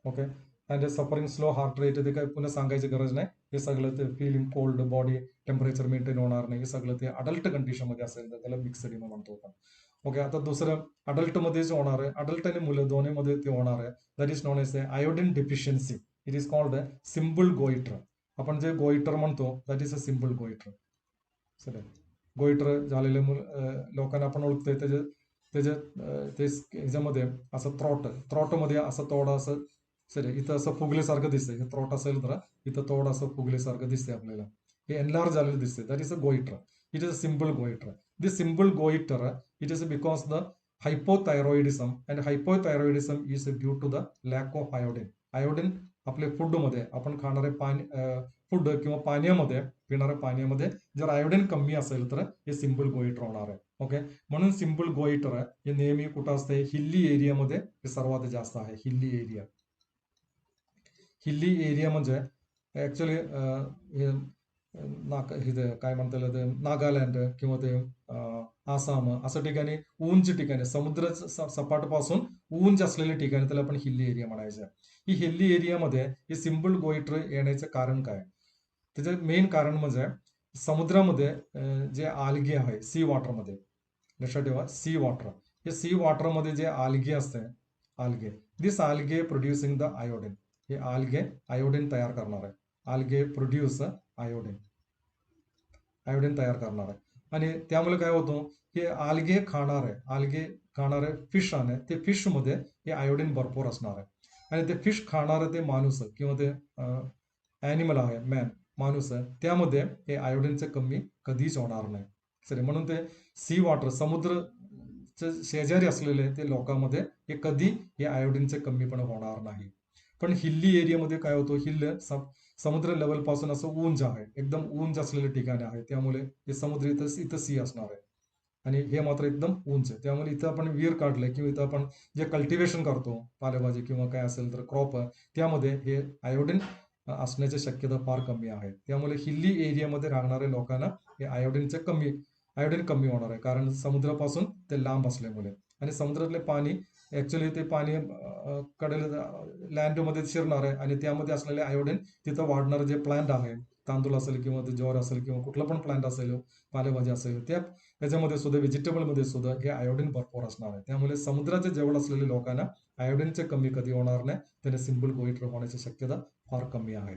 Okay. And suffering slow heart rate, ते काही पुन्हा सांगायची गरज नाही. हे सगळं ते feeling cold, body temperature maintain होणार नाही, हे सगळं ते अडल्ट कंडिशनमध्ये असेल तर त्याला मिक्सड इमा म्हणतो आपण. ओके. आता दुसरं अडल्टमध्येच होणार आहे, अडल्ट आणि मुलं दोन्हीमध्ये ते होणार आहे. That is known age iodine deficiency. It is called simple goitre. आपण जे गोइटर म्हणतो, that is a simple goitre. Sir, goitre झालेले लोकांना आपण ओळखतोय, त्याच्या ते ह्याच्यामध्ये असं थ्रॉटमध्ये असं तोडं असं, सर इथं असं फुगल्यासारखं दिसतंय. हे थ्रॉट असेल तर इथं तोड असं फुगल्यासारखं दिसते आपल्याला, हे एनलार्ज झालेलं दिसते. That is a goitre. It is a simple goitre. This simple goitre, it is because the hypothyroidism, and hypothyroidism is due to the lack of iodine. Iodine आपले फूडमध्ये, आपण खाणारे पाणी, फूड किंवा पाण्यामध्ये, पिणाऱ्या पाण्यामध्ये जर आयोडीन कमी असेल तर हे सिम्पल गोइटर होणार आहे. ओके. म्हणून सिम्पल गोइटर हे नेहमी कुठं असते, हिल्ली एरियामध्ये हे सर्वात जास्त आहे. हिल्ली एरिया म्हणजे ऍक्च्युली हे काय म्हणता येईल, ते नागालँड किंवा ते आसाम, असं ठिकाणी उंच ठिकाणी, समुद्र सपाटपासून उंच असलेल्या ठिकाणी त्याला आपण हिल्ली एरिया म्हणायचं. ही हिल्ली एरियामध्ये हे सिम्पल गोइटर येण्याचं कारण काय? त्याचं मेन कारण म्हणजे समुद्रामध्ये जे आल्गे आहे, सी वॉटरमध्ये, लक्षात ठेवा, सी वॉटर, हे सी वॉटरमध्ये जे आल्गे असते, आल्गे, दिस आल्गे प्रोड्युसिंग द आयोडीन. हे आल्गे आयोडीन तयार करणार आहे. आल्गे प्रोड्यूस आयोडीन, आयोडीन तयार करणार आहे. आणि त्यामुळे काय होतं, हे आल्गे खाणारे फिश आहे, ते फिशमध्ये हे आयोडीन भरपूर असणार आहे. आणि ते फिश खाणारे ते माणूस किंवा ते ॲनिमल आहे, माणूस आहे, त्यामध्ये हे आयोडीनचे कमी कधीच होणार नाही. सर, म्हणून ते सी वॉटर, समुद्र शेजारी असलेले ते लोकांमध्ये हे कधी हे आयोडीनचे कमी पण होणार नाही. पण हिल्ली एरियामध्ये काय होतं, समुद्र लेवल पासून असं उंच आहे, एकदम उंच असलेले ठिकाणे आहे, त्यामुळे हे समुद्र इथं सी असणार आहे आणि हे मात्र एकदम उंच आहे. त्यामुळे इथं आपण विहीर काढले किंवा इथं आपण जे कल्टिवेशन करतो, पालेभाजी किंवा काय असेल तर क्रॉप, त्यामध्ये हे आयोडीन असण्याची शक्यता फार कमी आहे. त्यामुळे हिल्ली एरियामध्ये राहणाऱ्या लोकांना हे आयोडीन कमी होणार आहे, कारण समुद्रापासून ते लांब असल्यामुळे. आणि समुद्रातले पाणी, ऍक्च्युली ते पाणी कडेला लँडमध्ये शिरणार आहे आणि त्यामध्ये असलेले आयोडीन तिथं वाढणारे जे प्लांट आहे, तांदूळ असेल किंवा ते ज्वार असेल किंवा कुठला पण प्लांट असेल, पालेभाजी असेल, त्याच्यामध्ये सुद्धा, व्हेजिटेबलमध्ये सुद्धा हे आयोडीन भरपूर असणार आहे. त्यामुळे समुद्राच्या जवळ असलेल्या लोकांना आयोडीनचे कमी कधी होणार नाही, त्याने सिम्पल गोइटर होण्याची शक्यता फार कमी आहे.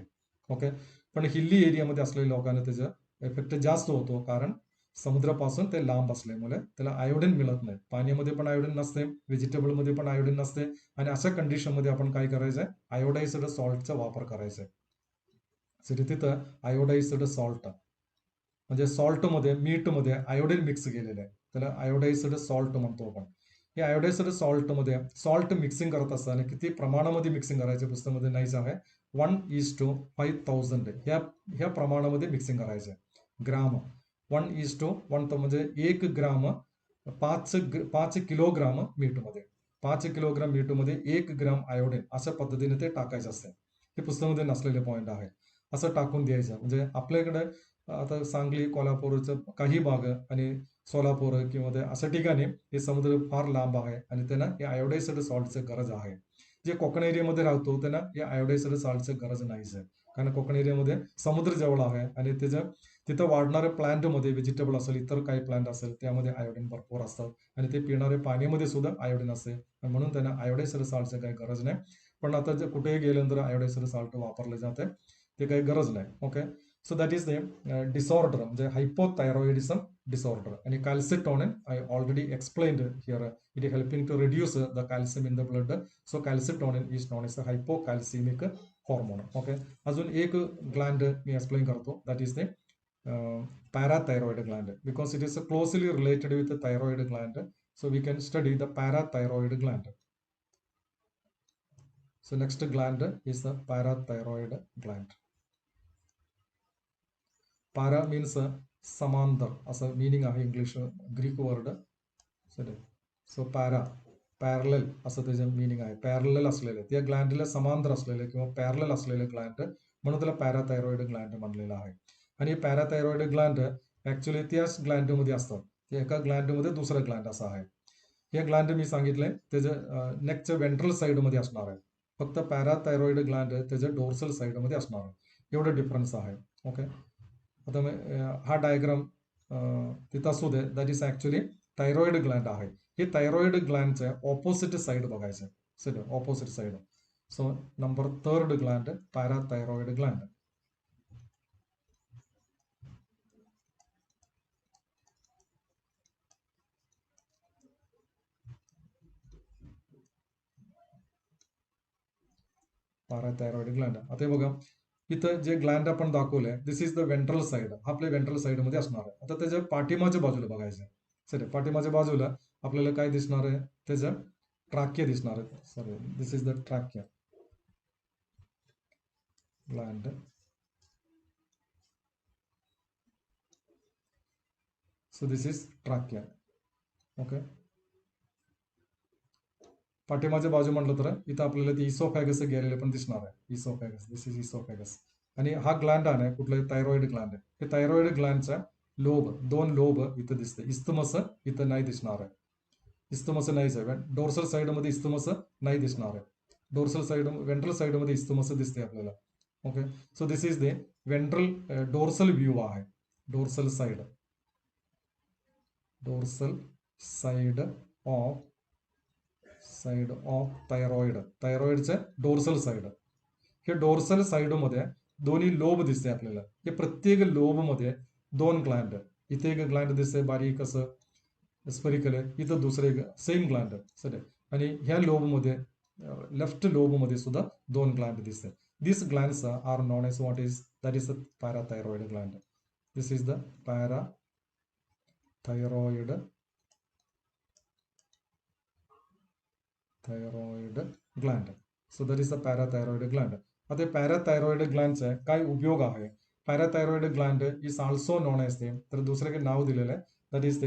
ओके. पण हिल्ली एरियामध्ये असलेल्या लोकांना त्याचा इफेक्ट जास्त होतो, कारण समुद्रापासून ते लांब असल्यामुळे त्याला आयोडीन मिळत नाही. पाण्यामध्ये पण आयोडीन नसते, व्हेजिटेबलमध्ये पण आयोडीन नसते, आणि अशा कंडिशनमध्ये आपण काय करायचंय, आयोडाइज्ड सॉल्टचा वापर करायचा आहे. तिथं आयोडाइज्ड सॉल्ट म्हणजे सॉल्टमध्ये, मीठमध्ये आयोडीन मिक्स केलेलं आहे, त्याला आयोडाइज्ड सॉल्ट म्हणतो आपण. हे आयोडाइज्ड सॉल्टमध्ये सॉल्ट मिक्सिंग करत असताना किती प्रमाणामध्ये मिक्सिंग करायचे, पुस्तकामध्ये नाहीच आहे, 1:5000 ह्या प्रमाणामध्ये मिक्सिंग करायचं आहे. ग्राम 1:1 म्हणजे 1 ग्राम 5 किलोग्राम मीठमध्ये, 5 किलोग्राम मीठमध्ये 1 ग्राम आयोडीन, अशा पद्धतीने ते टाकायचं असते. हे पुस्तकामध्ये नसलेले पॉईंट आहे. असं टाकून द्यायचं. म्हणजे आपल्याकडे आता सांगली, कोल्हापूरचं काही भाग आणि सोलापूर किंवा ते अशा ठिकाणी हे समुद्र फार लांब आहे आणि त्यांना हे आयोडाइज्ड सॉल्टची गरज आहे. जे कोकण एरियामध्ये राहतो त्यांना या आयोडाइज्ड सॉल्टची गरज नाहीच आहे, कारण कोकण एरियामध्ये समुद्र जवळ आहे आणि तिथं वाढणाऱ्या प्लांटमध्ये व्हेजिटेबल असेल, इतर काही प्लांट असेल, त्यामध्ये आयोडीन भरपूर असतात आणि ते पिणारे पाणीमध्ये सुद्धा आयोडीन असते, म्हणून त्यांना आयोडाइज्ड सॉल्टची काही गरज नाही. पण आता जे कुठेही गेल्यानंतर आयोडाइज्ड सॉल्ट वापरले जाते, ते काही गरज नाही. Okay, so that is the disorder, म्हणजे hypothyroidism disorder. And calcitonin, I already explained here, it is helping to reduce the calcium in the blood. So calcitonin is known as the hypocalcemic hormone. Okay, अजून एक gland मी explain करतो, that is the parathyroid gland, because it is closely related with the thyroid gland. So we can study the parathyroid gland. So next gland is the parathyroid gland. Para means समांतर असं meaning आहे, English Greek word. So parallel असं त्याचं meaning आहे. Parallel असलेले, त्या ग्लँडला समांतर असलेले किंवा पॅरलल असलेले ग्लँड, म्हणून त्याला पॅराथायरॉइड ग्लँड म्हणलेला आहे. आणि पॅराथायरॉइड ग्लँड ऍक्च्युली त्याच ग्लँडमध्ये असतात, ते एका ग्लँडमध्ये दुसरा ग्लँड असा आहे. हे ग्लँड मी सांगितलंय त्याचं नेकच्या वेंट्रल साईडमध्ये असणार आहे, फक्त पॅराथायरॉइड ग्लँड त्याच्या डोर्सल साईडमध्ये असणार आहे, एवढं डिफरन्स आहे. ओके, आता हा डायग्राम तिथं असू दे, that is actually thyroid gland आहे. हे थायरॉइड ग्लँडच्या ऑपोजिट साईड बघायचं, sir opposite side. So number 3rd gland parathyroid gland. Parathyroid gland. आता बघा इथं जे ग्लँड आपण दाखवलंय, this is the ventral side, आपल्या वेंट्रल साईड मध्ये असणार आहे. आता त्याच्या पाठीमागच्या बाजूला बघायचं, सर पाठीमागच्या बाजूला आपल्याला काय दिसणार आहे, त्याचं ट्राकिया दिसणार आहे. Sorry, this is the trachea Gland. So this is trachea. Okay, पाठीमागच्या बाजू म्हटलं तर इथं आपल्याला ते इसोफॅगस गेलेले पण दिसणार आहे. इसोफॅगस, दिस इज इसोफॅगस. आणि हा ग्लँड आहे कुठलं, थायरॉइड ग्लँड. हे थायरॉइड ग्लँडचा लोब, 2 लोब इथं दिसते. इस्थमस इथं नाही दिसणार आहे, इस्थमस नाहीच आहे. डोर्सल साईड मध्ये इस्थमस नाही दिसणार आहे. डोर्सल साईड, वेंट्रल साईड मध्ये इस्थमस दिसते आपल्याला. Okay, so this is the ventral dorsal view आहे, dorsal side, dorsal side of thyroid, थायरॉइडचे डोर्सल साईड. हे डोर्सल साईड मध्ये दोन्ही लोब दिसते आपल्याला. हे प्रत्येक लोब मध्ये 2 ग्लँड, इथे एक ग्लँड दिसते बारीक असं स्फरिकल, इथं दुसरे सेम ग्लँड सर. आणि ह्या लोब मध्ये, लेफ्ट लोब मध्ये सुद्धा 2 ग्लँड दिसते. This glands are known as what is, that is the parathyroid gland. This is the parathyroid gland. So that is the parathyroid gland. आता पॅराथायरॉइड ग्लँडचा काय उपयोग आहे. Parathyroid gland is also known as the, तर दुसरे काही नाव दिलेलं आहे, that is the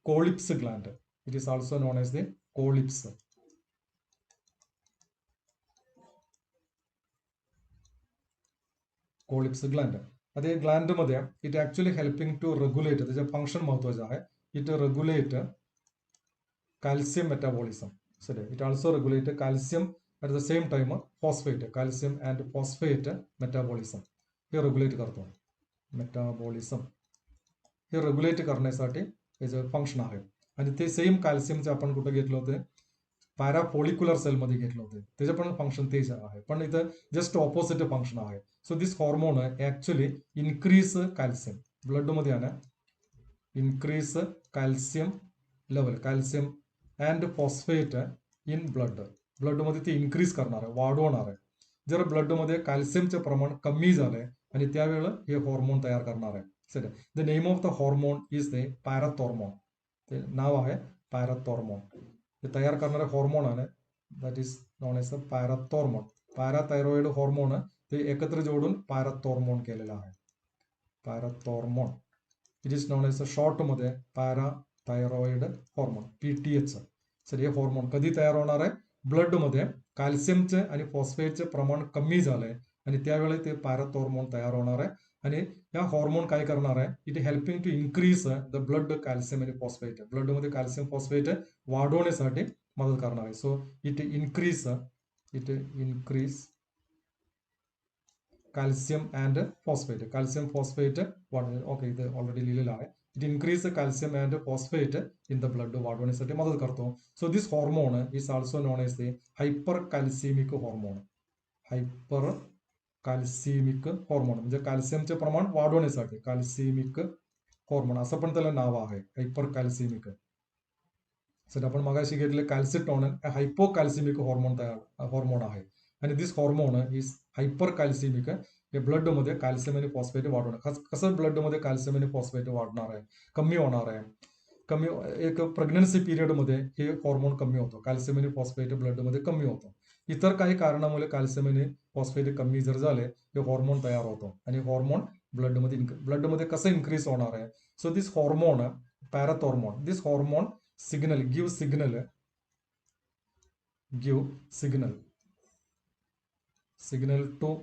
Collip's gland. It is also known as the Collip's. Collip's gland. आता या ग्लँड मध्ये it actually helping to regulate, त्याचे फंक्शन महत्वाचं आहे, it regulate calcium metabolism. Sir it also regulate calcium at the same time phosphate, calcium and phosphate metabolism हे regulate करतो. Metabolism हे regulate करण्यासाठी याचं फंक्शन आहे. आणि ते सेम कॅल्शियमचे आपण कुठं घेतलं होतं, पॅराफोलिक्युलर सेल मध्ये घेतलं होतं, त्याचं पण फंक्शन तेच आहे, पण इथं जस्ट ऑपोजिट फंक्शन आहे. So this hormone actually increase calcium blood मध्ये आहे ना, increase calcium level, calcium and phosphate in blood. ब्लडमध्ये ते इन्क्रीज करणार आहे, वाढवणार आहे. जर ब्लडमध्ये कॅल्शियमचे प्रमाण कमी झालंय आणि त्यावेळेला हे हॉर्मोन तयार करणार आहे. Sir the name of the hormone is the parathormone. ते नाव आहे पॅराथॉर्मोन. ते तयार करणारे हॉर्मोन आहे, that is known as the parathormone. Parathyroid hormone ते एकत्र जोडून पॅराथॉर्मोन केलेला आहे, parathormone. It is known as the short मध्ये पॅराथायरॉइड हॉर्मोन, पीटीएच. सर हे हॉर्मोन कधी तयार होणार आहे, ब्लड मध्ये कॅल्शियमचे आणि फॉस्फेटचे प्रमाण कमी झालंय आणि त्यावेळी ते पॅराथॉर्मोन तयार होणार आहे. आणि या हॉर्मोन काय करणार आहे, it helping to increase the blood calcium आणि फॉस्फेट. ब्लड मध्ये कॅल्शियम फॉस्फेट वाढवण्यासाठी मदत करणार आहे. So it increase it increase calcium and phosphate. Calcium phosphate, what? Okay, ഇത് already लिहिलेलं it increase calcium and phosphate in the blood वाढवण्यासाठी मदत करतो. So this hormone is also known as the hypercalcemic hormone. Hypercalcemic hormone म्हणजे कॅल्शियमचे प्रमाण वाढवण्यासाठी कॅल्सिमिक hormone असं पण त्याला नाव आहे, हायपरकॅल्सिमिक. सर आपण मगाशी घेतले कॅल्सिटोनिन हायपोकॅल्सिमिक हॉर्मोन आहे. आणि दिस हॉर्मोन इज हायपरकॅल्सिमिक. हे ब्लड मध्ये कॅल्शियम आणि फॉस्फेट वाढवणं. कसं ब्लड मध्ये कॅल्शियम आणि फॉस्फेट वाढणार आहे, कमी होणार आहे. कमी एक प्रेग्नन्सी पिरियड मध्ये हे हॉर्मोन कमी होतो, कॅल्शियम आणि फॉस्फेट ब्लड मध्ये कमी होतो. इतर काही कारणामुळे कॅल्शियम आणि फॉस्फेट कमी जर झाले हे हॉर्मोन तयार होतो आणि हॉर्मोन ब्लड मध्ये कसं इन्क्रीज होणार आहे. So this hormone parathormone, this hormone signal give signal to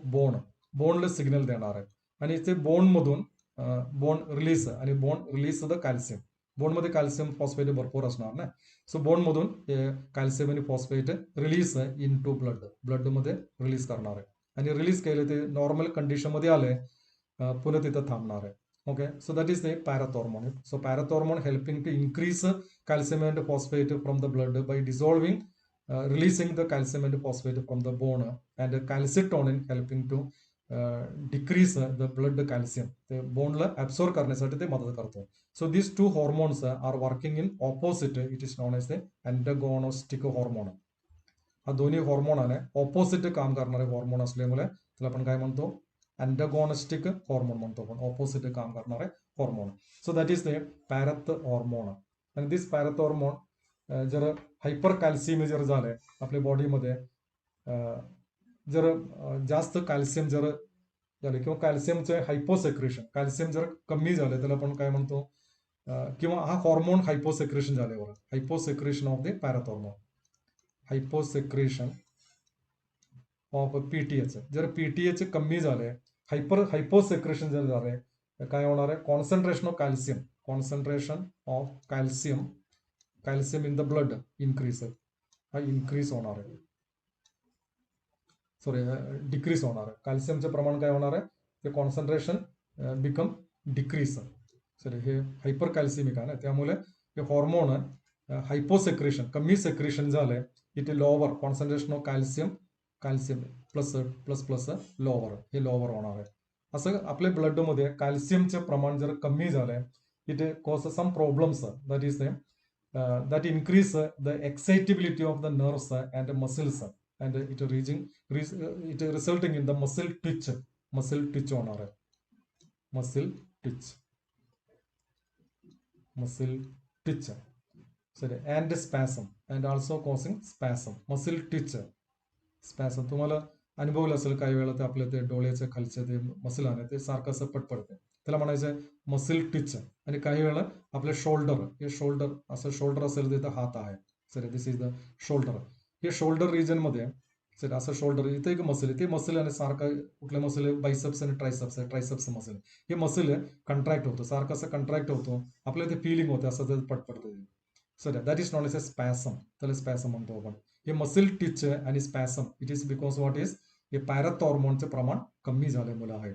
बोनला सिग्नल देणार आहे. आणि ते बोन मधून bone release the calcium. Bone मध्ये कॅल्शियम फॉस्फेट भरपूर असणार ना. सो बोन मधून कॅल्शियम आणि phosphate release in to blood मध्ये रिलीज करणार आहे. आणि रिलीज केले ते नॉर्मल कंडिशन मध्ये आले पुन्हा तिथं थांबणार आहे. Okay, so that is the parathormone. So parathormone helping to increase calcium and phosphate from the blood by dissolving, releasing the calcium and phosphate from the bone, and calcitonin helping to decrease the blood calcium. ते बोनला absorb करण्यासाठी ते मदत करतो. So these two hormones are working in opposite. It is known as the antagonistic hormone. हा दोन्ही हॉर्मोनाने opposite काम करणारे hormone असल्यामुळे त्याला आपण काय म्हणतो, अँटागॉनिस्टिक हॉर्मोन म्हणतो आपण, ऑपोजिट काम करणारे hormone. So that is the parathormone. आणि दिस पॅरथ हॉर्मोन जर हायपर कॅल्सियम जर झाले आपल्या बॉडीमध्ये, जर जास्त कॅल्शियम जर झाले किंवा कॅल्शियमचे हायपोसेक्रेशन, कॅल्शियम जर कमी झाले त्याला आपण काय म्हणतो, किंवा हा हॉर्मोन हायपोसेक्रेशन झाल्यावर, hyposecretion of the parathormone, hyposecretion of PTH. जर पीटीएच कमी झाले, हायपोसेक्रेशन जर झाले तर काय होणार आहे, concentration of calcium in the blood increase होणार आहे. सॉरी, डिक्रीज होणार आहे. कॅल्शियमचे प्रमाण काय होणार आहे, ते कॉन्सन्ट्रेशन बिकम डिक्रीज. सॉरी, हे हायपर कॅल्सिमिक आहे ना, त्यामुळे हे हॉर्मोन हायपोसेक्रेशन, कमी सेक्रेशन झालंय, इथे lower concentration of calcium plus lower, हे लॉवर होणार आहे. असं आपल्या ब्लडमध्ये कॅल्शियमचे प्रमाण जर कमी झालंय, it cause some problems. That is that increase the excitability of the nerves and muscles, and it resulting in the muscle twitch होणार आहे, muscle twitch. Sorry, and spasm, and also causing spasm, muscle twitch, spasm. तुम्हाला अनुभवलं असेल काही वेळा ते आपल्या ते डोळ्याच्या खालचे ते मसल आहे ते सारखं असं पटपडते, त्याला म्हणायचं मसल ट्विच. आणि काही वेळा आपले शोल्डर, हे शोल्डर असेल तिथं हात आहे, sir this is the shoulder. हे शोल्डर रिजन मध्ये सर असं शोल्डर, इथे एक मसल आहे, ते मसल आणि सारखं कुठले मसल आहे, बायसेप्स आणि ट्रायसेप्स मसल. हे मसल कंट्रॅक्ट होतं, सारखं असं कंट्रॅक्ट होतो, आपल्याला ते फिलिंग होते असं ते पटपडतं. Sir that is not as a spasm, त्याला स्पॅसम म्हणतो आपण. हे मसल टिच आणि spasm, it is because what is, हे पॅरथ हॉर्मोनचे प्रमाण कमी झाल्यामुळे आहे.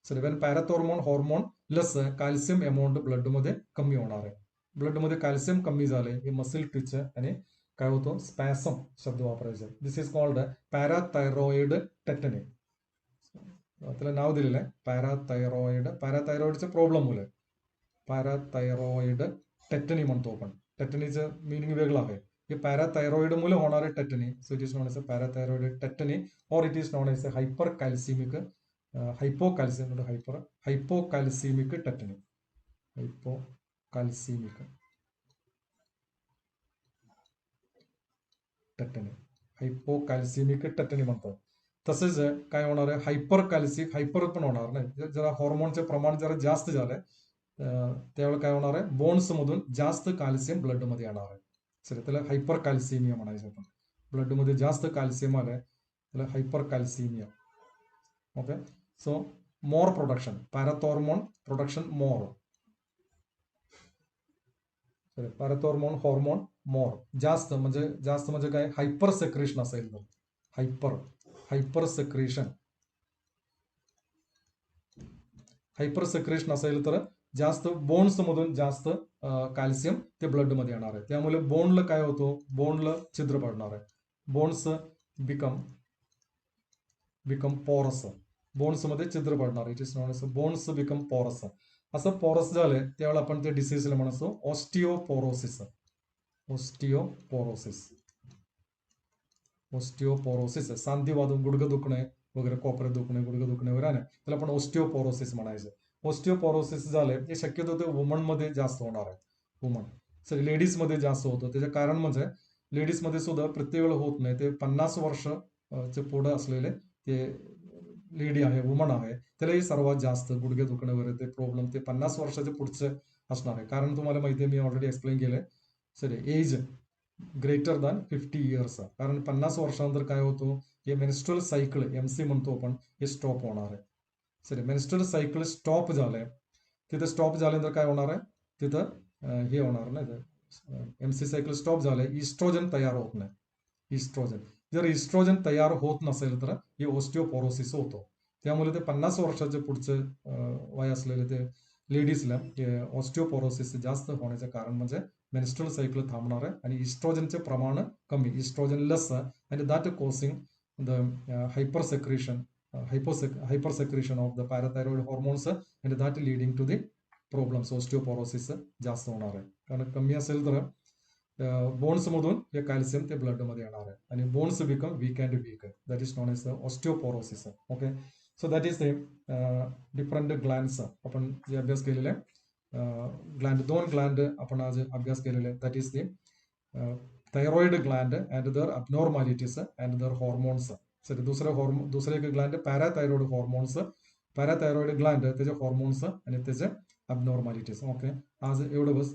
Sir when parathormone less calcium amount ब्लडमध्ये कमी होणार आहे. ब्लडमध्ये कॅल्शियम कमी झाले, हे मसल टिच आणि काय होतो, स्पॅसम शब्द वापरायचा. दिस इज कॉल्ड पॅराथायरॉइड टेटनी. त्याला नाव दिलेलं आहे पॅराथायरॉइड. पॅराथायरॉइडचा प्रॉब्लेम मुळे पॅराथायरॉइड टेटनी म्हणतो आपण. टेटनीचं मिनिंग वेगळं आहे. हे पॅराथायरॉइड मुळे होणारे tetany. So it is known as a parathyroid tetany, or it is known as a hypocalcemic tetany. Hypocalcemic tetany म्हणतात. तसेच काय होणार आहे, हायपर पण होणार नाही. जरा हॉर्मोनचे प्रमाण जरा जास्त झालंय त्यावेळेला काय होणार आहे, बोन्स मधून जास्त कॅल्शियम ब्लड मध्ये येणार आहे. सर त्याला हायपर कॅल्सिमिया म्हणायचं आपण. ब्लड मध्ये जास्त कॅल्शियम आलंय त्याला हायपर कॅल्सिमिया. ओके, सो मोर प्रोडक्शन, पॅराथॉर्मोन प्रोडक्शन मोर. पॅराथॉर्मोन हॉर्मोन मोर, जास्त म्हणजे काय, हायपर सेक्रेशन असेल तर, हायपर सेक्रेशन. हायपर सेक्रेशन असेल तर जास्त बोन्स मधून जास्त कॅल्शियम ते ब्लड मध्ये येणार आहे. त्यामुळे बोनला काय होतो, बोनला छिद्र पडणार आहे. बोन्स बिकम पोरस. बोन्स मध्ये छिद्र पडणार. It is non S bones become पोरस. असं पोरस झालंय त्यावेळेला आपण ते डिसीजला म्हणतो ऑस्टिओपोरोसिस. ऑस्टिओपोरोसिस. ऑस्टिओपोरोसिस सांधिवादून गुडघं दुखणे वगैरे, कोपरे दुखणे, गुडघं दुखणे वगैरे आहे, त्याला आपण ऑस्टिओपोरोसिस म्हणायचं. ऑस्टिओपोरोसिस झाले हे शक्यतो ते वुमन मध्ये जास्त होणार आहे. वुमन सॉरी लेडीज मध्ये जास्त होतं. त्याचे कारण म्हणजे लेडीज मध्ये सुद्धा प्रत्येक वेळ होत नाही. ते 50 वर्ष चे पुढे असलेले ते लेडी आहे, वुमन आहे, त्यालाही सर्वात जास्त गुडघे दुखणे वगैरे ते प्रॉब्लेम ते 50 वर्षाचे पुढचे असणार आहे. कारण तुम्हाला माहिती आहे, मी ऑलरेडी एक्सप्लेन केलंय. Sorry as greater than 50 years. कारण 50 वर्षानंतर काय होतो, हे मेन्स्ट्रुअल सायकल MC म्हणतो आपण, हे स्टॉप होणार आहे. सॉरी मेन्स्ट्रुअल सायकल स्टॉप झालंय. तिथं स्टॉप झाल्यानंतर काय होणार आहे, तिथं हे होणार नाही. MC सायकल स्टॉप झालंय, इस्ट्रोजन तयार होत नाही. इस्ट्रोजन जर इस्ट्रोजन तयार होत नसेल तर हे ऑस्टिओपोरोसिस होतो. त्यामुळे ते 50 वर्षाचे पुढचे वय असलेले ते लेडीजला ऑस्टिओपोरोसिस जास्त होण्याचं कारण म्हणजे मेन्स्ट्रुअल सायकल थांबणार आहे आणि इस्ट्रोजनचे प्रमाण कमी, इस्ट्रोजन लेस, आणि that causing the hyper secretion hyper secretion of the parathyroid hormones and that leading to the problems. Osteoporosis जास्त होणार आहे. कारण कमी असेल तर बोन्स मधून हे कॅल्शियम ते ब्लड मध्ये येणार आहे आणि bones become weak and weak. That is known as the osteoporosis. Okay, so that is the different glands आपण जे अभ्यास केलेले ग्लँड, 2 ग्लँड आपण आज अभ्यास केलेले. That is the thyroid gland and their abnormalities and their hormones. Sir दुसरे एक gland parathyroid hormones, parathyroid gland त्याचे हॉर्मोन्स आणि त्याचे abnormalities. Okay, आज एवढं बस.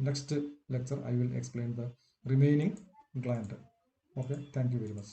Next lecture I will explain the remaining gland. Okay, thank you very much.